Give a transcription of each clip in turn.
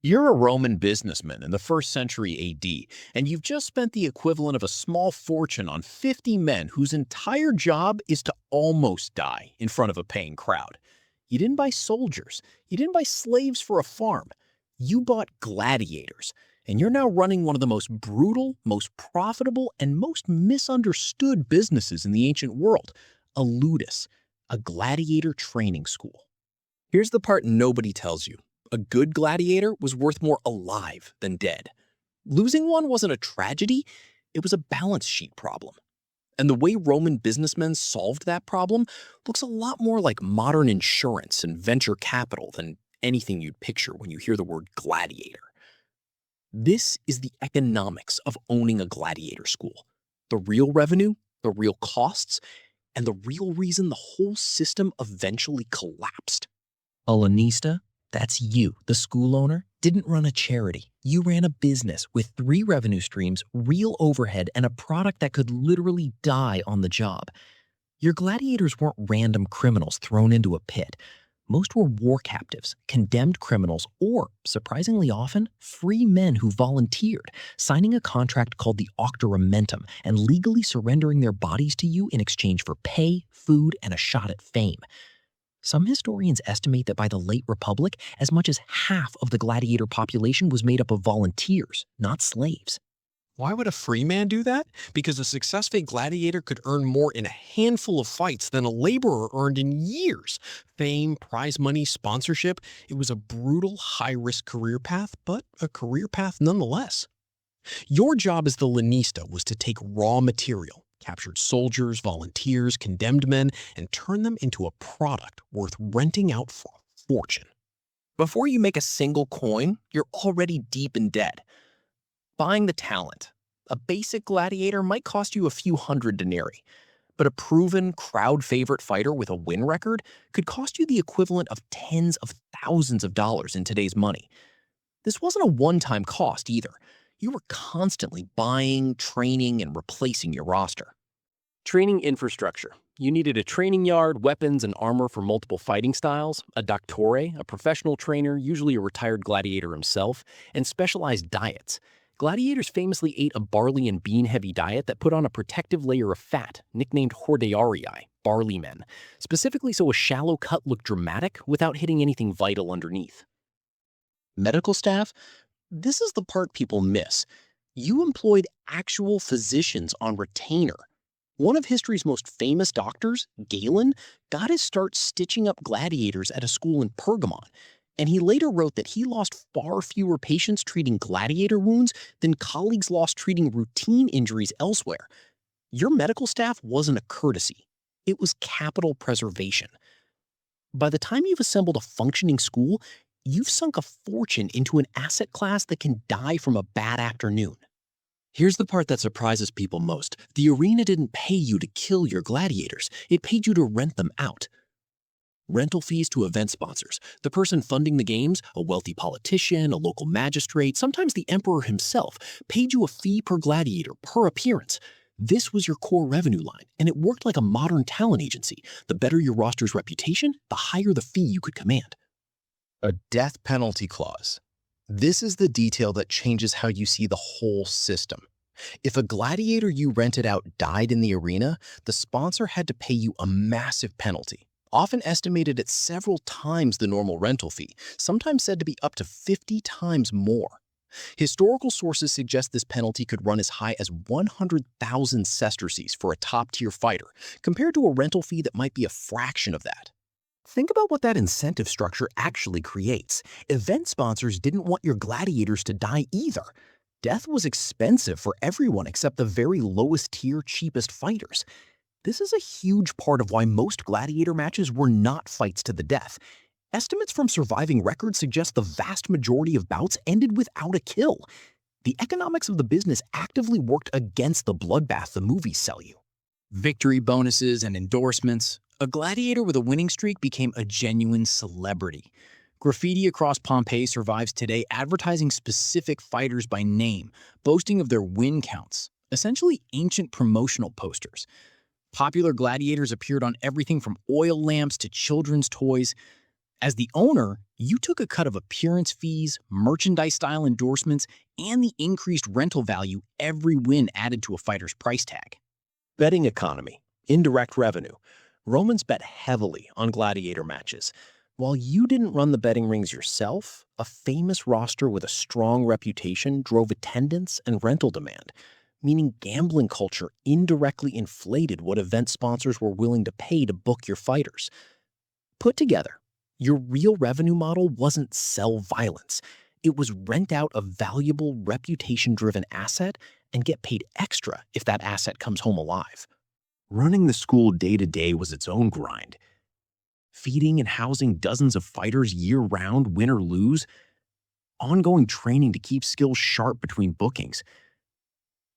You're a Roman businessman in the 1st century AD, and you've just spent the equivalent of a small fortune on 50 men whose entire job is to almost die in front of a paying crowd. You didn't buy soldiers. You didn't buy slaves for a farm. You bought gladiators, and you're now running one of the most brutal, most profitable, and most misunderstood businesses in the ancient world, a Ludus, a gladiator training school. Here's the part nobody tells you. A good gladiator was worth more alive than dead. Losing one wasn't a tragedy, it was a balance sheet problem. And the way Roman businessmen solved that problem looks a lot more like modern insurance and venture capital than anything you'd picture when you hear the word gladiator. This is the economics of owning a gladiator school. The real revenue, the real costs, and the real reason the whole system eventually collapsed. A Lanista, that's you, the school owner, didn't run a charity. You ran a business with 3 revenue streams, real overhead, and a product that could literally die on the job. Your gladiators weren't random criminals thrown into a pit. Most were war captives, condemned criminals, or, surprisingly often, free men who volunteered, signing a contract called the Octoramentum and legally surrendering their bodies to you in exchange for pay, food, and a shot at fame. Some historians estimate that by the late Republic, as much as half of the gladiator population was made up of volunteers, not slaves. Why would a free man do that? Because a successful gladiator could earn more in a handful of fights than a laborer earned in years. Fame, prize money, sponsorship. It was a brutal, high-risk career path, but a career path nonetheless. Your job as the Lanista was to take raw material, captured soldiers, volunteers, condemned men, and turn them into a product worth renting out for a fortune. Before you make a single coin, you're already deep in debt. Buying the talent. A basic gladiator might cost you a few hundred denarii, but a proven, crowd-favorite fighter with a win record could cost you the equivalent of tens of thousands of dollars in today's money. This wasn't a one-time cost either. You were constantly buying, training, and replacing your roster. Training infrastructure. You needed a training yard, weapons, and armor for multiple fighting styles, a doctore, a professional trainer, usually a retired gladiator himself, and specialized diets. Gladiators famously ate a barley and bean-heavy diet that put on a protective layer of fat, nicknamed hordearii, barley men, specifically so a shallow cut looked dramatic without hitting anything vital underneath. Medical staff? This is the part people miss. You employed actual physicians on retainer. One of history's most famous doctors, Galen, got his start stitching up gladiators at a school in Pergamon, and he later wrote that he lost far fewer patients treating gladiator wounds than colleagues lost treating routine injuries elsewhere. Your medical staff wasn't a courtesy. It was capital preservation. By the time you've assembled a functioning school, you've sunk a fortune into an asset class that can die from a bad afternoon. Here's the part that surprises people most. The arena didn't pay you to kill your gladiators. It paid you to rent them out. Rental fees to event sponsors. The person funding the games, a wealthy politician, a local magistrate, sometimes the emperor himself, paid you a fee per gladiator, per appearance. This was your core revenue line, and it worked like a modern talent agency. The better your roster's reputation, the higher the fee you could command. A death penalty clause. This is the detail that changes how you see the whole system. If a gladiator you rented out died in the arena, the sponsor had to pay you a massive penalty, often estimated at several times the normal rental fee, sometimes said to be up to 50 times more. Historical sources suggest this penalty could run as high as 100,000 sesterces for a top-tier fighter, compared to a rental fee that might be a fraction of that. Think about what that incentive structure actually creates. Event sponsors didn't want your gladiators to die either. Death was expensive for everyone except the very lowest tier, cheapest fighters. This is a huge part of why most gladiator matches were not fights to the death. Estimates from surviving records suggest the vast majority of bouts ended without a kill. The economics of the business actively worked against the bloodbath the movies sell you. Victory bonuses and endorsements. A gladiator with a winning streak became a genuine celebrity. Graffiti across Pompeii survives today, advertising specific fighters by name, boasting of their win counts, essentially ancient promotional posters. Popular gladiators appeared on everything from oil lamps to children's toys. As the owner, you took a cut of appearance fees, merchandise-style endorsements, and the increased rental value every win added to a fighter's price tag. Betting economy, indirect revenue. Romans bet heavily on gladiator matches. While you didn't run the betting rings yourself, a famous roster with a strong reputation drove attendance and rental demand, meaning gambling culture indirectly inflated what event sponsors were willing to pay to book your fighters. Put together, your real revenue model wasn't sell violence. It was rent out a valuable, reputation-driven asset and get paid extra if that asset comes home alive. Running the school day-to-day was its own grind. Feeding and housing dozens of fighters year-round, win or lose. Ongoing training to keep skills sharp between bookings.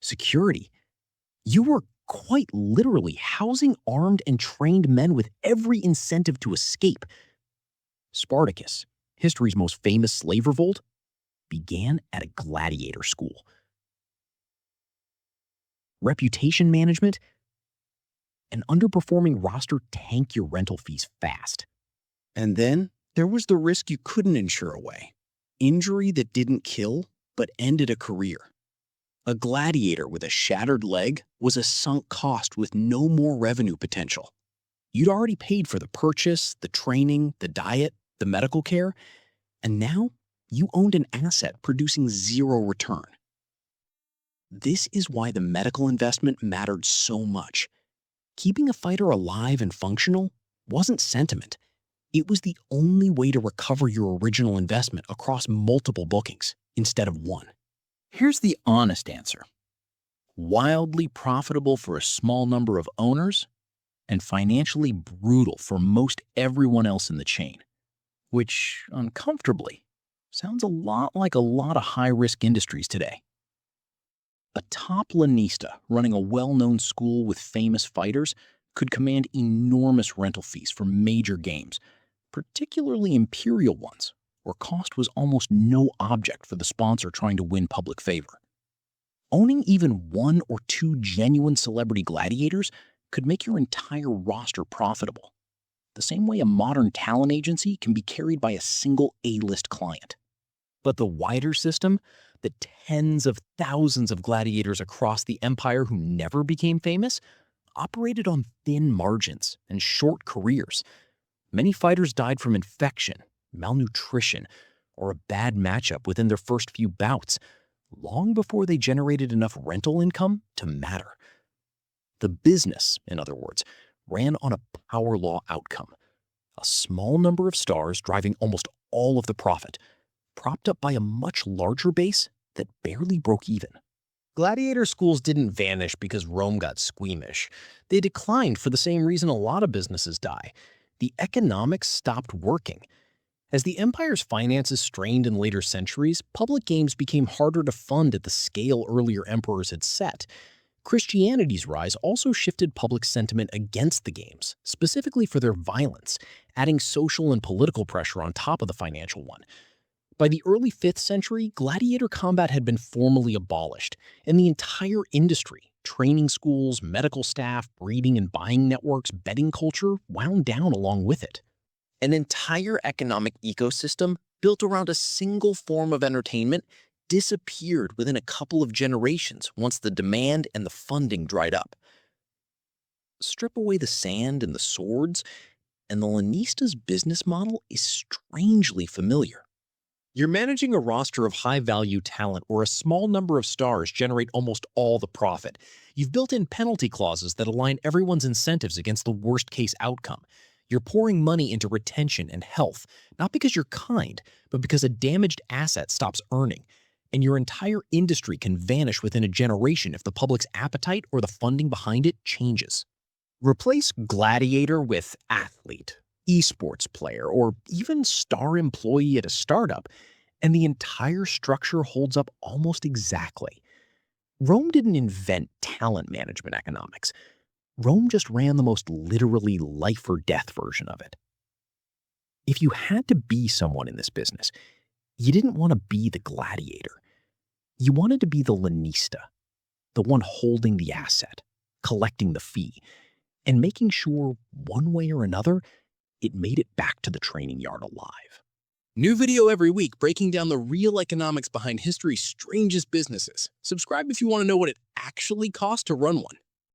Security. You were quite literally housing armed and trained men with every incentive to escape. Spartacus, history's most famous slave revolt, began at a gladiator school. Reputation management. An underperforming roster tank your rental fees fast. And then there was the risk you couldn't insure away. Injury that didn't kill, but ended a career. A gladiator with a shattered leg was a sunk cost with no more revenue potential. You'd already paid for the purchase, the training, the diet, the medical care, and now you owned an asset producing zero return. This is why the medical investment mattered so much. Keeping a fighter alive and functional wasn't sentiment. It was the only way to recover your original investment across multiple bookings instead of one. Here's the honest answer. Wildly profitable for a small number of owners and financially brutal for most everyone else in the chain, which, uncomfortably, sounds a lot like a lot of high-risk industries today. A top Lanista running a well-known school with famous fighters could command enormous rental fees for major games, particularly imperial ones, where cost was almost no object for the sponsor trying to win public favor. Owning even one or two genuine celebrity gladiators could make your entire roster profitable, the same way a modern talent agency can be carried by a single A-list client. But the wider system, the tens of thousands of gladiators across the empire who never became famous, operated on thin margins and short careers. Many fighters died from infection, malnutrition, or a bad matchup within their first few bouts, long before they generated enough rental income to matter. The business, in other words, ran on a power law outcome. A small number of stars driving almost all of the profit, propped up by a much larger base that barely broke even. Gladiator schools didn't vanish because Rome got squeamish. They declined for the same reason a lot of businesses die. The economics stopped working. As the empire's finances strained in later centuries, public games became harder to fund at the scale earlier emperors had set. Christianity's rise also shifted public sentiment against the games, specifically for their violence, adding social and political pressure on top of the financial one. By the early 5th century, gladiator combat had been formally abolished, and the entire industry, training schools, medical staff, breeding and buying networks, betting culture, wound down along with it. An entire economic ecosystem built around a single form of entertainment disappeared within a couple of generations once the demand and the funding dried up. Strip away the sand and the swords, and the Lanista's business model is strangely familiar. You're managing a roster of high-value talent where a small number of stars generate almost all the profit. You've built in penalty clauses that align everyone's incentives against the worst-case outcome. You're pouring money into retention and health, not because you're kind, but because a damaged asset stops earning. And your entire industry can vanish within a generation if the public's appetite or the funding behind it changes. Replace gladiator with athlete, esports player, or even star employee at a startup, and the entire structure holds up almost exactly. Rome didn't invent talent management economics. Rome just ran the most literally life or death version of it. If you had to be someone in this business, you didn't want to be the gladiator. You wanted to be the Lanista, the one holding the asset, collecting the fee, and making sure, one way or another, it made it back to the training yard alive. New video every week breaking down the real economics behind history's strangest businesses. Subscribe if you want to know what it actually costs to run one.